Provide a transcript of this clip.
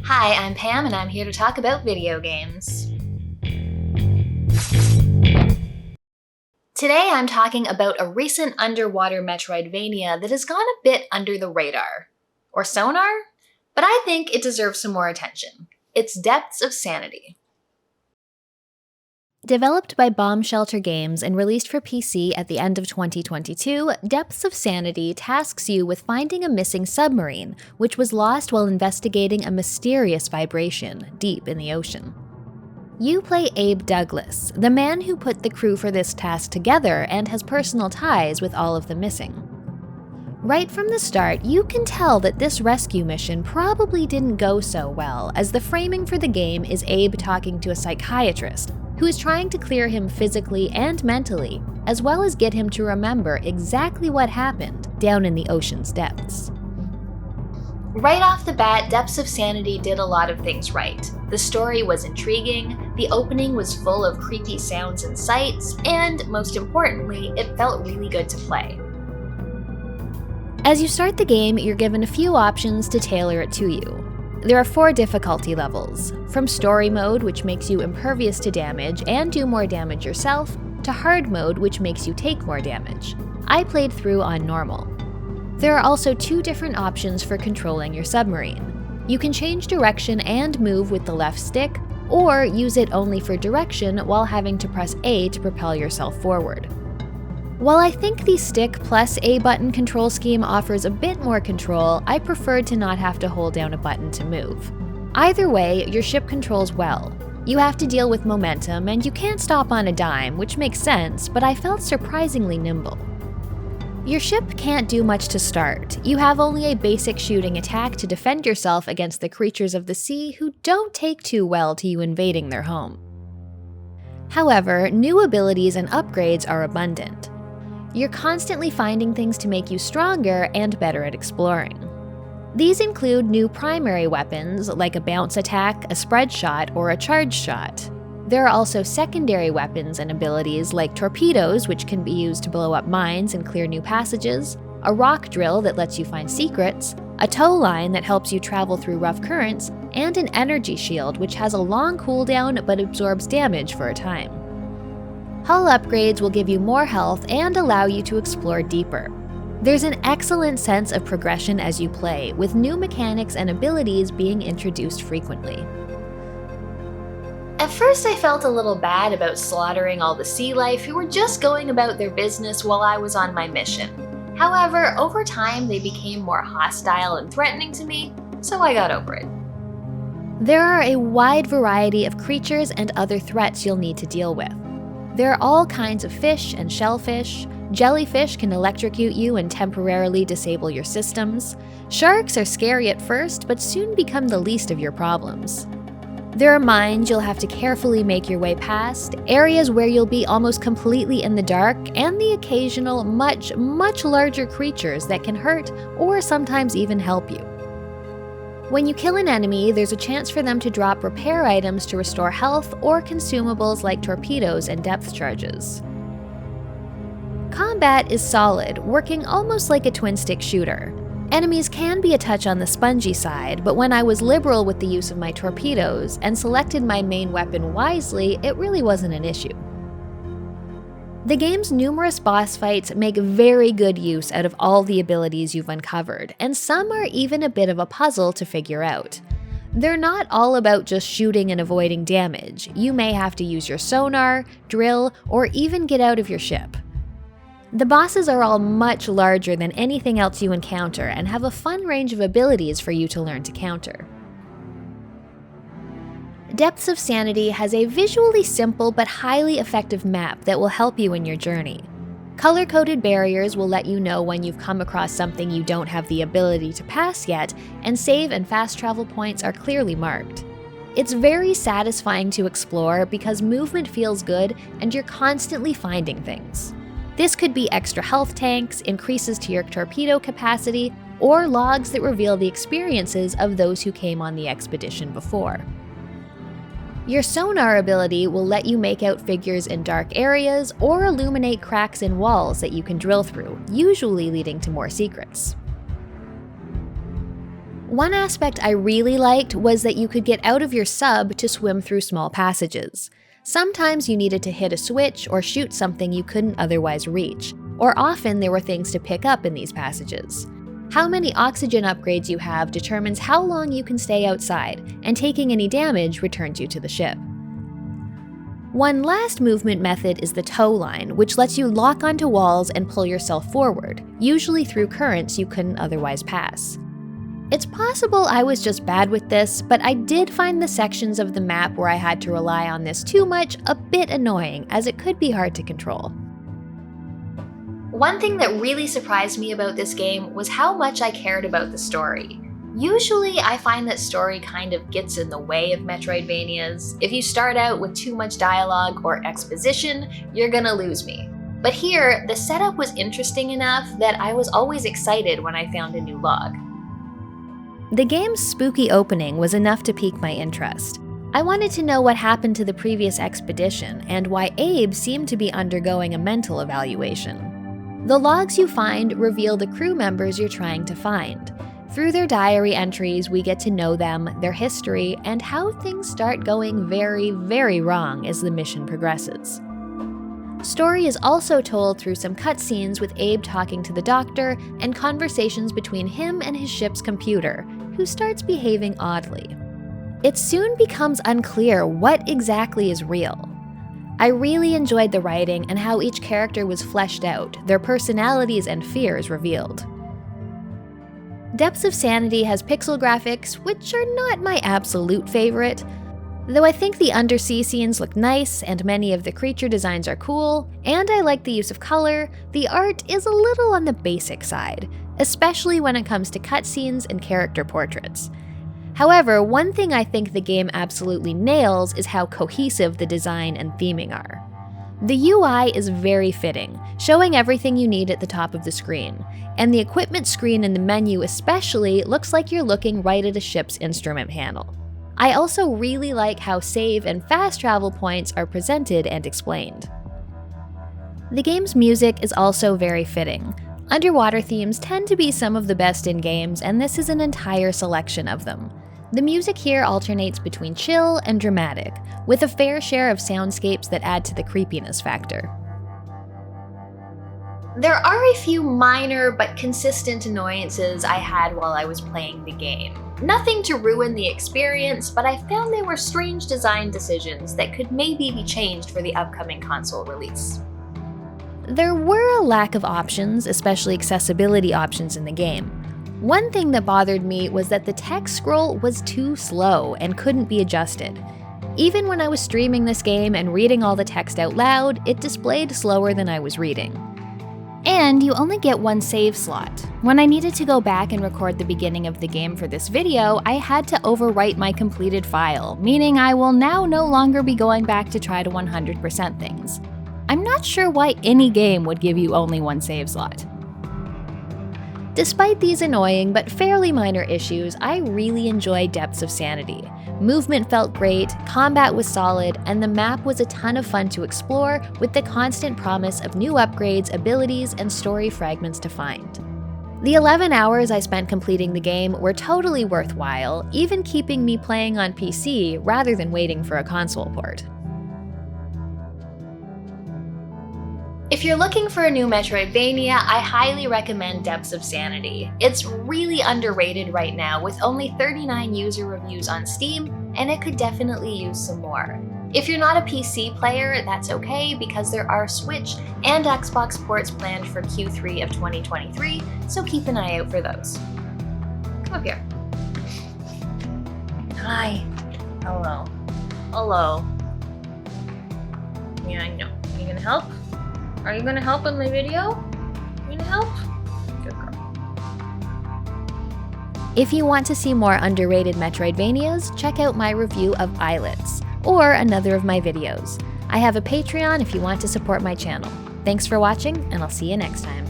Hi, I'm Pam and I'm here to talk about video games. Today I'm talking about a recent underwater Metroidvania that has gone a bit under the radar. Or sonar? But I think it deserves some more attention. It's Depths of Sanity. Developed by Bomb Shelter Games and released for PC at the end of 2022, Depths of Sanity tasks you with finding a missing submarine, which was lost while investigating a mysterious vibration deep in the ocean. You play Abe Douglas, the man who put the crew for this task together and has personal ties with all of the missing. Right from the start, you can tell that this rescue mission probably didn't go so well, as the framing for the game is Abe talking to a psychiatrist who is trying to clear him physically and mentally, as well as get him to remember exactly what happened down in the ocean's depths. Right off the bat, Depths of Sanity did a lot of things right. The story was intriguing, the opening was full of creepy sounds and sights, and most importantly, it felt really good to play. As you start the game, you're given a few options to tailor it to you. There are 4 difficulty levels, from story mode, which makes you impervious to damage and do more damage yourself, to hard mode, which makes you take more damage. I played through on normal. There are also 2 different options for controlling your submarine. You can change direction and move with the left stick, or use it only for direction while having to press A to propel yourself forward. While I think the stick plus A button control scheme offers a bit more control, I preferred to not have to hold down a button to move. Either way, your ship controls well. You have to deal with momentum, and you can't stop on a dime, which makes sense, but I felt surprisingly nimble. Your ship can't do much to start. You have only a basic shooting attack to defend yourself against the creatures of the sea who don't take too well to you invading their home. However, new abilities and upgrades are abundant. You're constantly finding things to make you stronger and better at exploring. These include new primary weapons, like a bounce attack, a spread shot, or a charge shot. There are also secondary weapons and abilities like torpedoes, which can be used to blow up mines and clear new passages, a rock drill that lets you find secrets, a tow line that helps you travel through rough currents, and an energy shield, which has a long cooldown but absorbs damage for a time. Hull upgrades will give you more health and allow you to explore deeper. There's an excellent sense of progression as you play, with new mechanics and abilities being introduced frequently. At first I felt a little bad about slaughtering all the sea life who were just going about their business while I was on my mission. However, over time they became more hostile and threatening to me, so I got over it. There are a wide variety of creatures and other threats you'll need to deal with. There are all kinds of fish and shellfish. Jellyfish can electrocute you and temporarily disable your systems. Sharks are scary at first, but soon become the least of your problems. There are mines you'll have to carefully make your way past, areas where you'll be almost completely in the dark, and the occasional much larger creatures that can hurt or sometimes even help you. When you kill an enemy, there's a chance for them to drop repair items to restore health or consumables like torpedoes and depth charges. Combat is solid, working almost like a twin-stick shooter. Enemies can be a touch on the spongy side, but when I was liberal with the use of my torpedoes and selected my main weapon wisely, it really wasn't an issue. The game's numerous boss fights make very good use out of all the abilities you've uncovered, and some are even a bit of a puzzle to figure out. They're not all about just shooting and avoiding damage. You may have to use your sonar, drill, or even get out of your ship. The bosses are all much larger than anything else you encounter and have a fun range of abilities for you to learn to counter. Depths of Sanity has a visually simple but highly effective map that will help you in your journey. Color-coded barriers will let you know when you've come across something you don't have the ability to pass yet, and save and fast travel points are clearly marked. It's very satisfying to explore because movement feels good and you're constantly finding things. This could be extra health tanks, increases to your torpedo capacity, or logs that reveal the experiences of those who came on the expedition before. Your sonar ability will let you make out figures in dark areas or illuminate cracks in walls that you can drill through, usually leading to more secrets. One aspect I really liked was that you could get out of your sub to swim through small passages. Sometimes you needed to hit a switch or shoot something you couldn't otherwise reach, or often there were things to pick up in these passages. How many oxygen upgrades you have determines how long you can stay outside, and taking any damage returns you to the ship. One last movement method is the tow line, which lets you lock onto walls and pull yourself forward, usually through currents you couldn't otherwise pass. It's possible I was just bad with this, but I did find the sections of the map where I had to rely on this too much a bit annoying, as it could be hard to control. One thing that really surprised me about this game was how much I cared about the story. Usually, I find that story kind of gets in the way of Metroidvanias. If you start out with too much dialogue or exposition, you're gonna lose me. But here, the setup was interesting enough that I was always excited when I found a new log. The game's spooky opening was enough to pique my interest. I wanted to know what happened to the previous expedition and why Abe seemed to be undergoing a mental evaluation. The logs you find reveal the crew members you're trying to find. Through their diary entries, we get to know them, their history, and how things start going very, very wrong as the mission progresses. Story is also told through some cutscenes with Abe talking to the doctor and conversations between him and his ship's computer, who starts behaving oddly. It soon becomes unclear what exactly is real. I really enjoyed the writing and how each character was fleshed out, their personalities and fears revealed. Depths of Sanity has pixel graphics, which are not my absolute favorite. Though I think the undersea scenes look nice and many of the creature designs are cool, and I like the use of color, the art is a little on the basic side, especially when it comes to cutscenes and character portraits. However, one thing I think the game absolutely nails is how cohesive the design and theming are. The UI is very fitting, showing everything you need at the top of the screen, and the equipment screen in the menu especially looks like you're looking right at a ship's instrument panel. I also really like how save and fast travel points are presented and explained. The game's music is also very fitting. Underwater themes tend to be some of the best in games, and this is an entire selection of them. The music here alternates between chill and dramatic, with a fair share of soundscapes that add to the creepiness factor. There are a few minor but consistent annoyances I had while I was playing the game. Nothing to ruin the experience, but I found they were strange design decisions that could maybe be changed for the upcoming console release. There were a lack of options, especially accessibility options in the game. One thing that bothered me was that the text scroll was too slow and couldn't be adjusted. Even when I was streaming this game and reading all the text out loud, it displayed slower than I was reading. And you only get one save slot. When I needed to go back and record the beginning of the game for this video, I had to overwrite my completed file, meaning I will now no longer be going back to try to 100% things. I'm not sure why any game would give you only one save slot. Despite these annoying but fairly minor issues, I really enjoyed Depths of Sanity. Movement felt great, combat was solid, and the map was a ton of fun to explore with the constant promise of new upgrades, abilities, and story fragments to find. The 11 hours I spent completing the game were totally worthwhile, even keeping me playing on PC rather than waiting for a console port. If you're looking for a new Metroidvania, I highly recommend Depths of Sanity. It's really underrated right now with only 39 user reviews on Steam, and it could definitely use some more. If you're not a PC player, that's okay because there are Switch and Xbox ports planned for Q3 of 2023, so keep an eye out for those. Come up here. Hi. Hello. Hello. Yeah, I know. Are you gonna help? Are you gonna help in my video? You gonna help? Good girl. If you want to see more underrated Metroidvanias, check out my review of Islets, or another of my videos. I have a Patreon if you want to support my channel. Thanks for watching, and I'll see you next time.